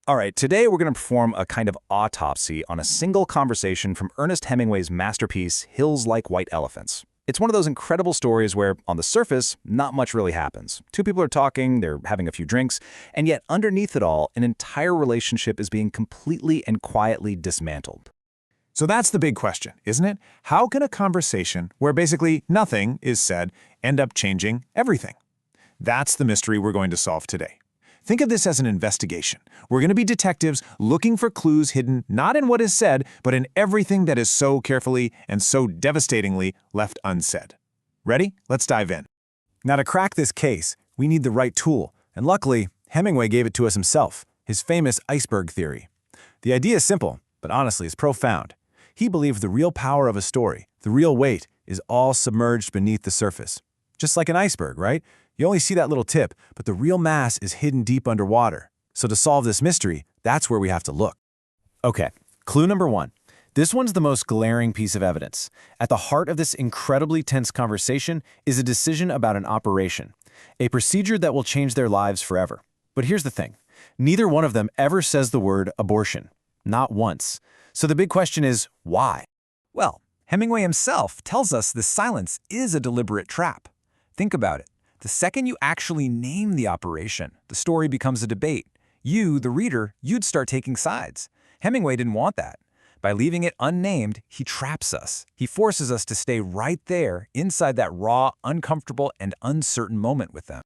All right, today we're going to perform a kind of autopsy on a single conversation from Ernest Hemingway's masterpiece, Hills Like White Elephants. It's one of those incredible stories where, on the surface, not much really happens. Two people are talking, they're having a few drinks, and yet underneath it all, an entire relationship is being completely and quietly dismantled. So that's the big question, isn't it? How can a conversation where basically nothing is said end up changing everything? That's the mystery we're going to solve today. Think of this as an investigation. We're going to be detectives looking for clues hidden not in what is said, but in everything that is so carefully and so devastatingly left unsaid. Ready? Let's dive in. Now, to crack this case, we need the right tool, and luckily, Hemingway gave it to us himself, his famous iceberg theory. The idea is simple, but honestly, it's profound. He believed the real power of a story, the real weight, is all submerged beneath the surface. Just like an iceberg, right? You only see that little tip, but the real mass is hidden deep underwater. So to solve this mystery, that's where we have to look. Okay, clue number one. This one's the most glaring piece of evidence. At the heart of this incredibly tense conversation is a decision about an operation, a procedure that will change their lives forever. But here's the thing. Neither one of them ever says the word abortion. Not once. So the big question is, why? Well, Hemingway himself tells us this silence is a deliberate trap. Think about it. The second you actually name the operation, the story becomes a debate. You, the reader, you'd start taking sides. Hemingway didn't want that. By leaving it unnamed, he traps us. He forces us to stay right there, inside that raw, uncomfortable, and uncertain moment with them.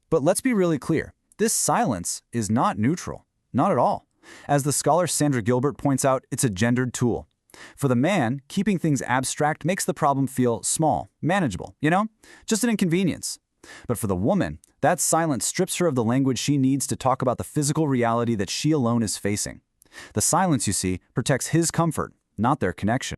But let's be really clear. This silence is not neutral. Not at all. As the scholar Sandra Gilbert points out, it's a gendered tool. For the man, keeping things abstract makes the problem feel small, manageable, just an inconvenience. But for the woman, that silence strips her of the language she needs to talk about the physical reality that she alone is facing. The silence, you see, protects his comfort, not their connection.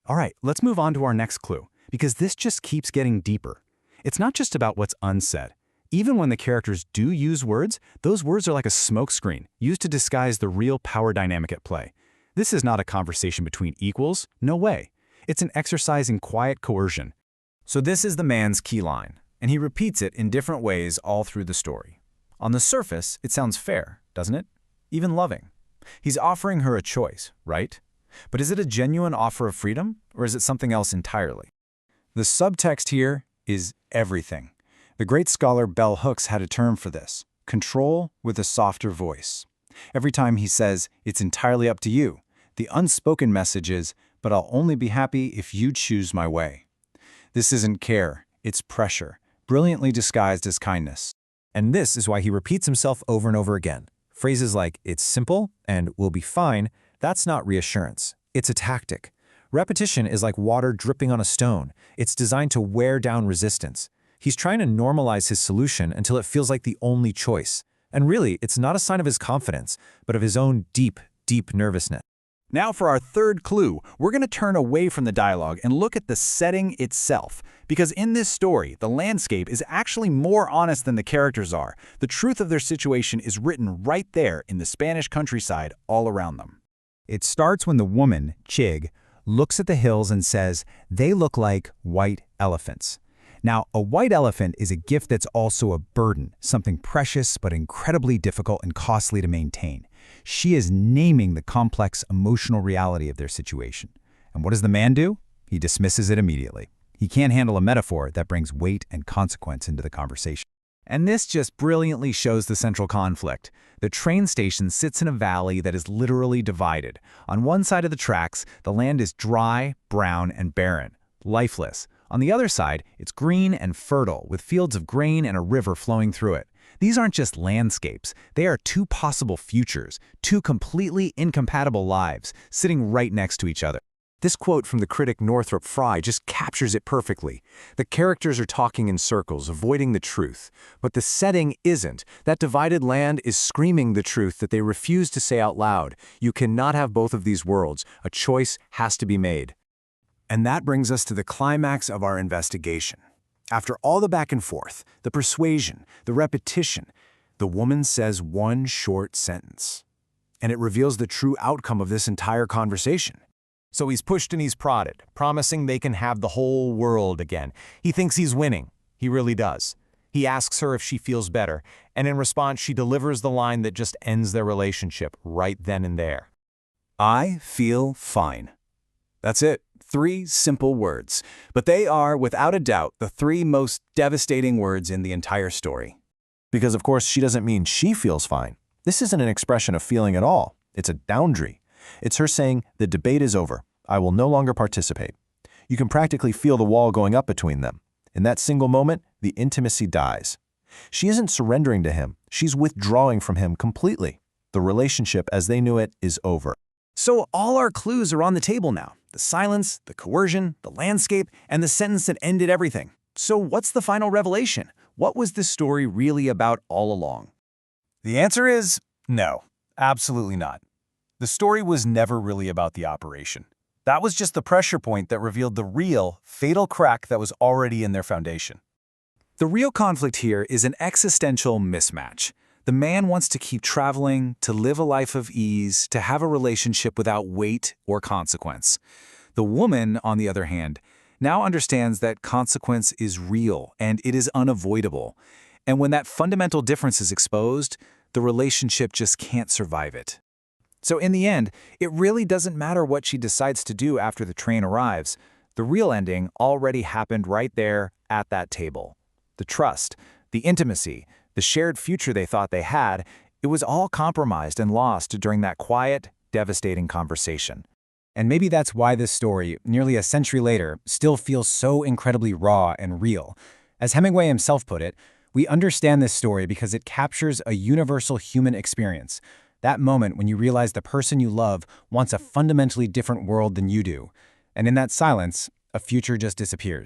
All right, let's move on to our next clue, because this just keeps getting deeper. It's not just about what's unsaid. Even when the characters do use words, those words are like a smokescreen, used to disguise the real power dynamic at play. This is not a conversation between equals, no way. It's an exercise in quiet coercion. So this is the man's key line, and he repeats it in different ways all through the story. On the surface, it sounds fair, doesn't it? Even loving. He's offering her a choice, right? But is it a genuine offer of freedom, or is it something else entirely? The subtext here is everything. The great scholar Bell Hooks had a term for this: control with a softer voice. Every time he says, "It's entirely up to you," the unspoken message is, "But I'll only be happy if you choose my way." This isn't care, it's pressure, brilliantly disguised as kindness. And this is why he repeats himself over and over again. Phrases like, "it's simple" and "we'll be fine," that's not reassurance. It's a tactic. Repetition is like water dripping on a stone. It's designed to wear down resistance. He's trying to normalize his solution until it feels like the only choice. And really, it's not a sign of his confidence, but of his own deep, deep nervousness. Now for our third clue, we're going to turn away from the dialogue and look at the setting itself. Because in this story, the landscape is actually more honest than the characters are. The truth of their situation is written right there in the Spanish countryside all around them. It starts when the woman, Chig, looks at the hills and says, "They look like white elephants." Now, a white elephant is a gift that's also a burden, something precious but incredibly difficult and costly to maintain. She is naming the complex emotional reality of their situation. And what does the man do? He dismisses it immediately. He can't handle a metaphor that brings weight and consequence into the conversation. And this just brilliantly shows the central conflict. The train station sits in a valley that is literally divided. On one side of the tracks, the land is dry, brown, and barren, lifeless. On the other side, it's green and fertile, with fields of grain and a river flowing through it. These aren't just landscapes. They are two possible futures, two completely incompatible lives, sitting right next to each other. This quote from the critic Northrop Frye just captures it perfectly. The characters are talking in circles, avoiding the truth. But the setting isn't. That divided land is screaming the truth that they refuse to say out loud. You cannot have both of these worlds. A choice has to be made. And that brings us to the climax of our investigation. After all the back and forth, the persuasion, the repetition, the woman says one short sentence. And it reveals the true outcome of this entire conversation. So he's pushed and he's prodded, promising they can have the whole world again. He thinks he's winning. He really does. He asks her if she feels better, and in response she delivers the line that just ends their relationship right then and there. I feel fine. That's it. 3 simple words. But they are, without a doubt, the 3 most devastating words in the entire story. Because of course she doesn't mean she feels fine. This isn't an expression of feeling at all. It's a boundary. It's her saying, the debate is over. I will no longer participate. You can practically feel the wall going up between them. In that single moment, the intimacy dies. She isn't surrendering to him. She's withdrawing from him completely. The relationship as they knew it is over. So all our clues are on the table now. The silence, the coercion, the landscape, and the sentence that ended everything. So what's the final revelation? What was this story really about all along? The answer is no, absolutely not. The story was never really about the operation. That was just the pressure point that revealed the real, fatal crack that was already in their foundation. The real conflict here is an existential mismatch. The man wants to keep traveling, to live a life of ease, to have a relationship without weight or consequence. The woman, on the other hand, now understands that consequence is real and it is unavoidable. And when that fundamental difference is exposed, the relationship just can't survive it. So in the end, it really doesn't matter what she decides to do after the train arrives. The real ending already happened right there at that table. The trust, the intimacy, the shared future they thought they had, it was all compromised and lost during that quiet, devastating conversation. And maybe that's why this story, nearly a century later, still feels so incredibly raw and real. As Hemingway himself put it, we understand this story because it captures a universal human experience. That moment when you realize the person you love wants a fundamentally different world than you do. And in that silence, a future just disappears.